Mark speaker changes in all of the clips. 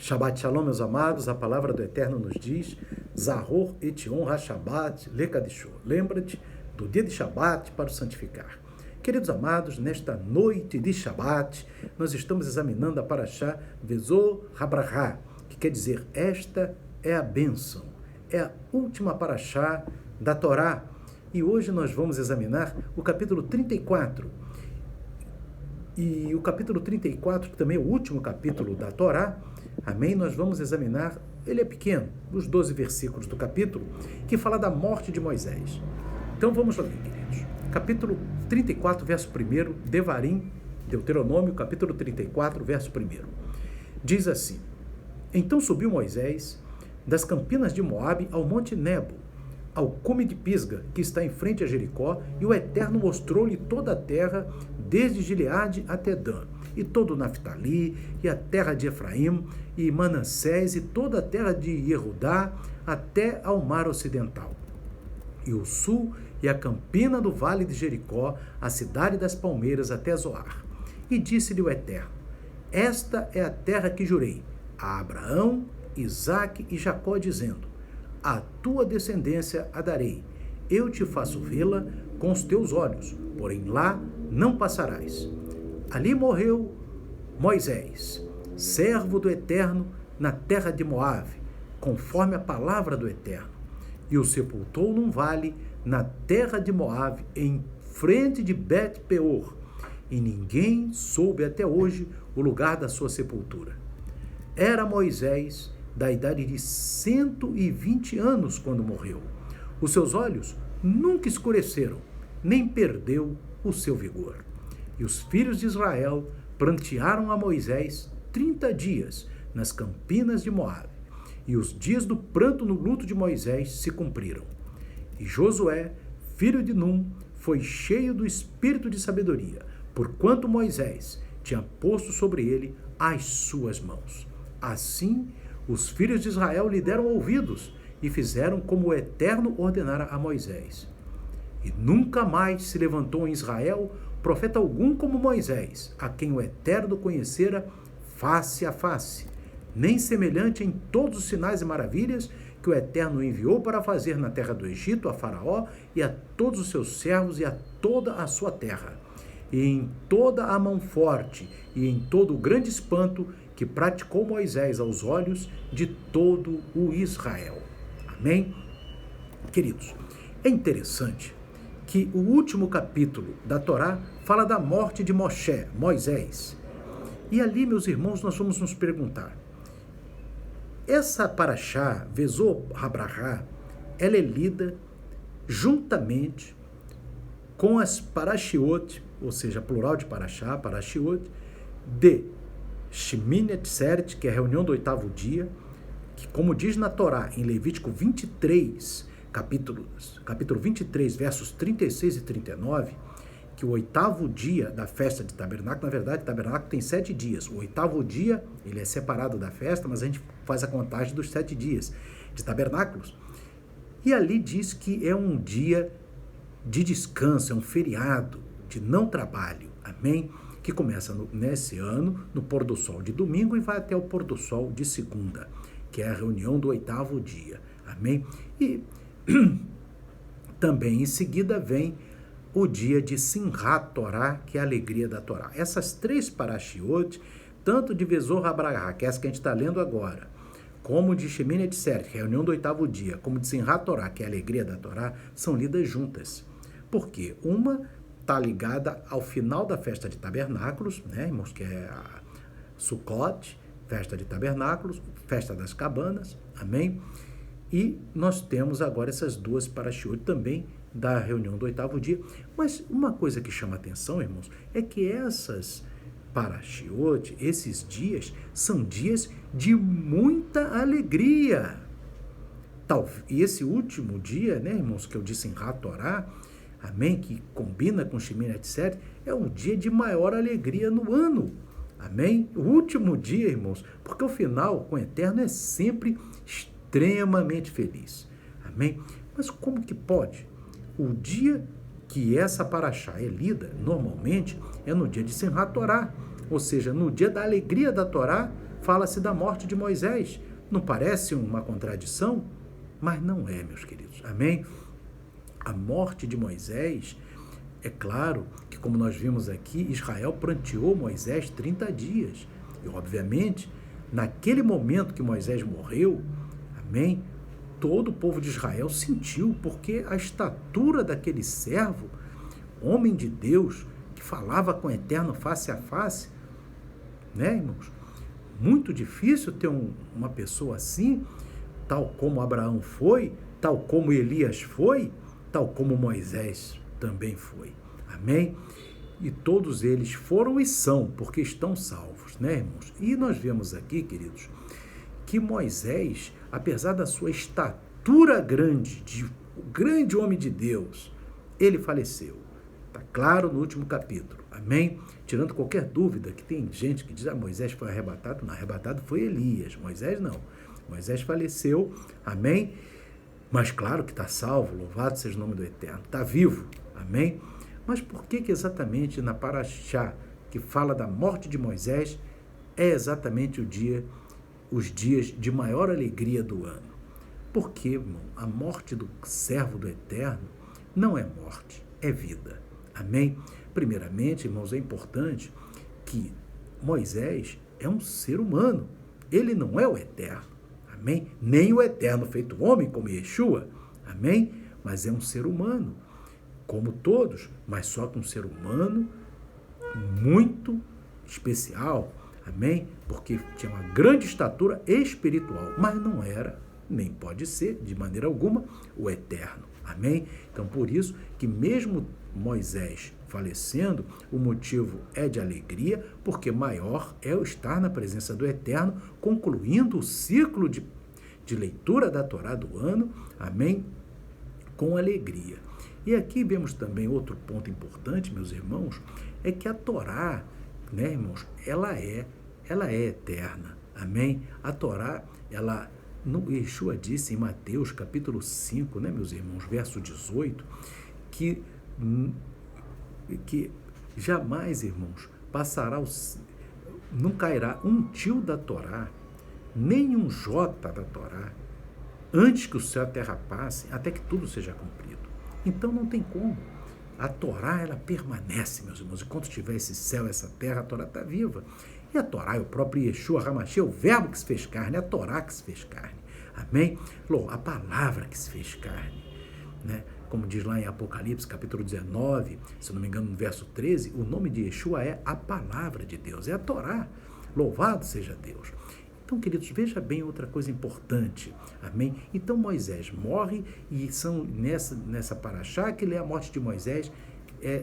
Speaker 1: Shabbat Shalom, meus amados, a palavra do Eterno nos diz, Zahor et Yom HaShabbat Lekadisho. Lembra-te do dia de Shabbat para o santificar. Queridos amados, nesta noite de Shabbat, nós estamos examinando a Parashá Vezor Habrahá, que quer dizer, esta é a bênção, é a última Parashá da Torá. E hoje nós vamos examinar o capítulo 34. E o capítulo 34, que também é o último capítulo da Torá, amém? Nós vamos examinar, ele é pequeno, os 12 versículos do capítulo, que fala da morte de Moisés. Então vamos lá, queridos. Capítulo 34, verso 1, Devarim, Deuteronômio, capítulo 34, verso 1. Diz assim: Então subiu Moisés das campinas de Moabe ao monte Nebo, ao cume de Pisga, que está em frente a Jericó, e o Eterno mostrou-lhe toda a terra, desde Gileade até Dan, e todo o Naftali, e a terra de Efraim, e Manassés, e toda a terra de Yehudá, até ao mar ocidental, e o sul, e a campina do vale de Jericó, a cidade das palmeiras, até Zoar. E disse-lhe o Eterno: Esta é a terra que jurei a Abraão, Isaque e Jacó, dizendo: A tua descendência a darei, eu te faço vê-la com os teus olhos, porém lá não passarás. Ali morreu Moisés, servo do Eterno, na terra de Moabe, conforme a palavra do Eterno, e o sepultou num vale, na terra de Moabe, em frente de Bet-peor, e ninguém soube até hoje o lugar da sua sepultura. Era Moisés da idade de 120 anos quando morreu. Os seus olhos nunca escureceram, nem perdeu o seu vigor. E os filhos de Israel prantearam a Moisés 30 dias nas campinas de Moabe. E os dias do pranto no luto de Moisés se cumpriram. E Josué, filho de Num, foi cheio do espírito de sabedoria, porquanto Moisés tinha posto sobre ele as suas mãos. Assim, os filhos de Israel lhe deram ouvidos e fizeram como o Eterno ordenara a Moisés. E nunca mais se levantou em Israel profeta algum como Moisés, a quem o Eterno conhecera face a face, nem semelhante em todos os sinais e maravilhas que o Eterno enviou para fazer na terra do Egito a Faraó e a todos os seus servos e a toda a sua terra, e em toda a mão forte e em todo o grande espanto que praticou Moisés aos olhos de todo o Israel. Amém? Queridos, é interessante que o último capítulo da Torá fala da morte de Moisés. E ali, meus irmãos, nós vamos nos perguntar, essa Parashá, Vezor Habrahá, ela é lida juntamente com as Parashiot, ou seja, plural de Parashá, Parashiot, de Shemini Atzeret, que é a reunião do 8º dia, que, como diz na Torá, em Levítico 23, capítulo 23, versos 36 e 39, que o 8º dia da festa de tabernáculo, na verdade, o tabernáculo tem 7 dias. O 8º dia, ele é separado da festa, mas a gente faz a contagem dos 7 dias de tabernáculos. E ali diz que é um dia de descanso, é um feriado de não trabalho. Amém? Que começa nesse ano, no pôr do sol de domingo, e vai até o pôr do sol de segunda, que é a reunião do 8º dia. Amém? E também em seguida vem o dia de Simchat Torá, que é a alegria da Torá. Essas 3 Parashiot, tanto de Vezor Habrahá, que é essa que a gente está lendo agora, como de Shemini Atzeret, que é a reunião do 8º dia, como de Simchat Torá, que é a alegria da Torá, são lidas juntas. Por quê? Uma está ligada ao final da festa de tabernáculos, né, irmãos, que é a Sukkot, festa de tabernáculos, festa das cabanas, amém? E nós temos agora essas 2 Parashiot também da reunião do 8º dia. Mas uma coisa que chama atenção, irmãos, é que essas Parashiot, esses dias, são dias de muita alegria. E esse último dia, né, irmãos, que eu disse em Torá, amém, que combina com Shemini Atzeret, é um dia de maior alegria no ano. Amém? O último dia, irmãos, porque o final com o Eterno é sempre extremamente feliz. Amém? Mas como que pode? O dia que essa Parashá é lida, normalmente, é no dia de Simchat Torá, ou seja, no dia da alegria da Torá, fala-se da morte de Moisés. Não parece uma contradição? Mas não é, meus queridos. Amém? A morte de Moisés, é claro que, como nós vimos aqui, Israel pranteou Moisés 30 dias. E, obviamente, naquele momento que Moisés morreu, amém, todo o povo de Israel sentiu, porque a estatura daquele servo, homem de Deus, que falava com o Eterno face a face, né, irmãos? Muito difícil ter uma pessoa assim, tal como Abraão foi, tal como Elias foi, tal como Moisés também foi. Amém? E todos eles foram e são, porque estão salvos, né, irmãos? E nós vemos aqui, queridos, que Moisés, apesar da sua estatura grande, de grande homem de Deus, ele faleceu. Está claro no último capítulo. Amém? Tirando qualquer dúvida, que tem gente que diz, Moisés foi arrebatado. Não, arrebatado foi Elias. Moisés não. Moisés faleceu. Amém? Mas claro que está salvo. Louvado seja o nome do Eterno. Está vivo. Amém? Mas por que exatamente na Paraxá, que fala da morte de Moisés, é exatamente os dias de maior alegria do ano? Porque, irmão, a morte do servo do Eterno não é morte, é vida. Amém? Primeiramente, irmãos, é importante que Moisés é um ser humano. Ele não é o Eterno. Amém? Nem o Eterno feito homem, como Yeshua. Amém? Mas é um ser humano, como todos, mas só que um ser humano muito especial. Amém? Porque tinha uma grande estatura espiritual, mas não era, nem pode ser, de maneira alguma, o Eterno. Amém? Então, por isso que mesmo Moisés falecendo, o motivo é de alegria, porque maior é o estar na presença do Eterno, concluindo o ciclo de leitura da Torá do ano, amém? Com alegria. E aqui vemos também outro ponto importante, meus irmãos, é que a Torá, né, irmãos, ela é eterna, amém? A Torá, Yeshua disse em Mateus capítulo 5, né, meus irmãos, verso 18, que jamais, irmãos, não cairá um tio da Torá, nem um jota da Torá, antes que o céu e a terra passem, até que tudo seja cumprido. Então não tem como. A Torá, ela permanece, meus irmãos. Enquanto tiver esse céu, essa terra, a Torá está viva. E a Torá é o próprio Yeshua HaMashiach, o verbo que se fez carne, a Torá que se fez carne. Amém? A palavra que se fez carne, né? Como diz lá em Apocalipse, capítulo 19, se eu não me engano, no verso 13, o nome de Yeshua é a palavra de Deus, é a Torá. Louvado seja Deus. Então, queridos, veja bem outra coisa importante. Amém? Então, Moisés morre e são nessa paraxá que lê a morte de Moisés,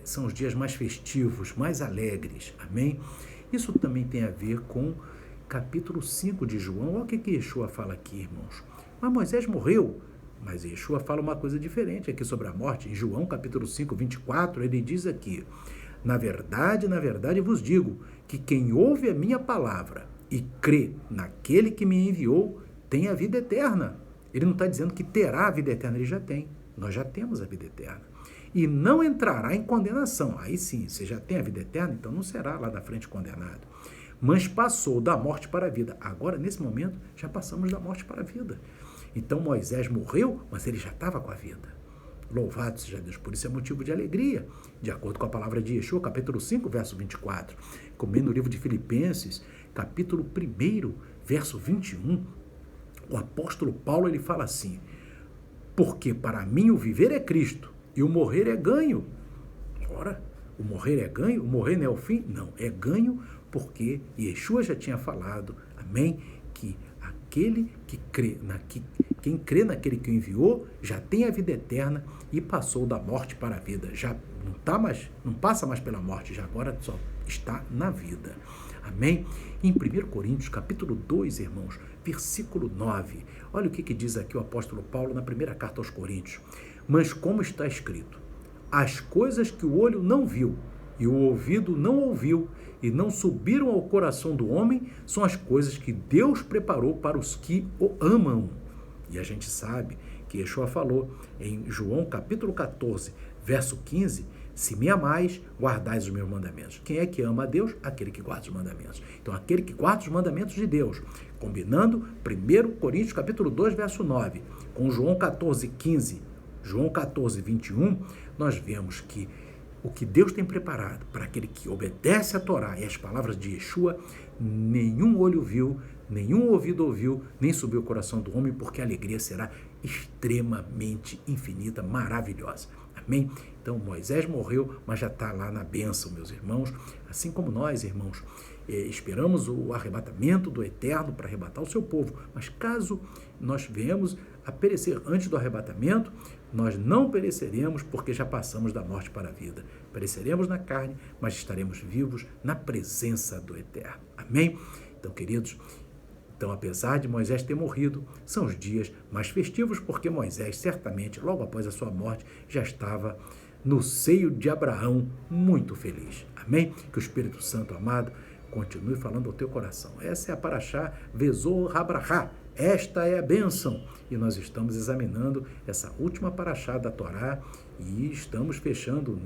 Speaker 1: são os dias mais festivos, mais alegres. Amém? Isso também tem a ver com capítulo 5 de João. Olha o que Yeshua fala aqui, irmãos. Mas Moisés morreu. Mas Yeshua fala uma coisa diferente aqui sobre a morte. Em João, capítulo 5, 24, ele diz aqui: na verdade, vos digo, que quem ouve a minha palavra e crê naquele que me enviou, tem a vida eterna. Ele não está dizendo que terá a vida eterna, ele já tem. Nós já temos a vida eterna. E não entrará em condenação. Aí sim, você já tem a vida eterna, então não será lá da frente condenado. Mas passou da morte para a vida. Agora, nesse momento, já passamos da morte para a vida. Então Moisés morreu, mas ele já estava com a vida. Louvado seja Deus, por isso é motivo de alegria, de acordo com a palavra de Yeshua, capítulo 5, verso 24. Como no livro de Filipenses, capítulo 1, verso 21, o apóstolo Paulo, ele fala assim: porque para mim o viver é Cristo e o morrer é ganho. Ora, o morrer é ganho? O morrer não é o fim? Não, é ganho porque Yeshua já tinha falado, amém, que aquele que crê quem crê naquele que o enviou já tem a vida eterna e passou da morte para a vida. Já não passa mais pela morte, já agora só está na vida. Amém? Em 1 Coríntios, capítulo 2, irmãos, versículo 9, olha o que diz aqui o apóstolo Paulo na primeira carta aos Coríntios. Mas como está escrito, as coisas que o olho não viu e o ouvido não ouviu e não subiram ao coração do homem são as coisas que Deus preparou para os que o amam. E a gente sabe que Yeshua falou em João capítulo 14, verso 15, Se me amais, guardais os meus mandamentos. Quem é que ama a Deus? Aquele que guarda os mandamentos. Então, aquele que guarda os mandamentos de Deus. Combinando 1 Coríntios capítulo 2, verso 9, com João 14, 15, João 14, 21, nós vemos que o que Deus tem preparado para aquele que obedece a Torá e as palavras de Yeshua, nenhum olho viu, nenhum ouvido ouviu, nem subiu o coração do homem, porque a alegria será extremamente infinita, maravilhosa. Amém? Então, Moisés morreu, mas já está lá na bênção, meus irmãos. Assim como nós, irmãos, esperamos o arrebatamento do Eterno para arrebatar o seu povo. Mas caso nós venhamos a perecer antes do arrebatamento, nós não pereceremos porque já passamos da morte para a vida. Pereceremos na carne, mas estaremos vivos na presença do Eterno. Amém? Então, queridos, apesar de Moisés ter morrido, são os dias mais festivos, porque Moisés, certamente, logo após a sua morte, já estava no seio de Abraão, muito feliz. Amém? Que o Espírito Santo amado continue falando ao teu coração. Essa é a Parashá Vezor Habrahá. Esta é a bênção. E nós estamos examinando essa última Parashá da Torá e estamos fechando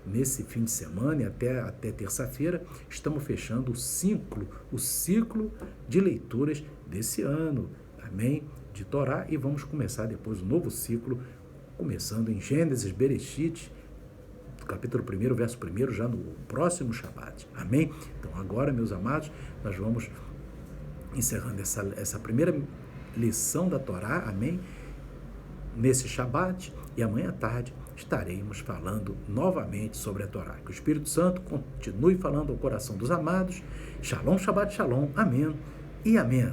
Speaker 1: nesse fim de semana e até terça-feira, estamos fechando o ciclo de leituras desse ano. Amém? De Torá, e vamos começar depois o novo ciclo, começando em Gênesis, Bereshit, capítulo 1, verso 1, já no próximo Shabat. Amém? Então agora, meus amados, nós vamos encerrando essa primeira lição da Torá, amém? Nesse Shabat, e amanhã à tarde estaremos falando novamente sobre a Torá. Que o Espírito Santo continue falando ao coração dos amados. Shalom, Shabat, Shalom, amém e amém.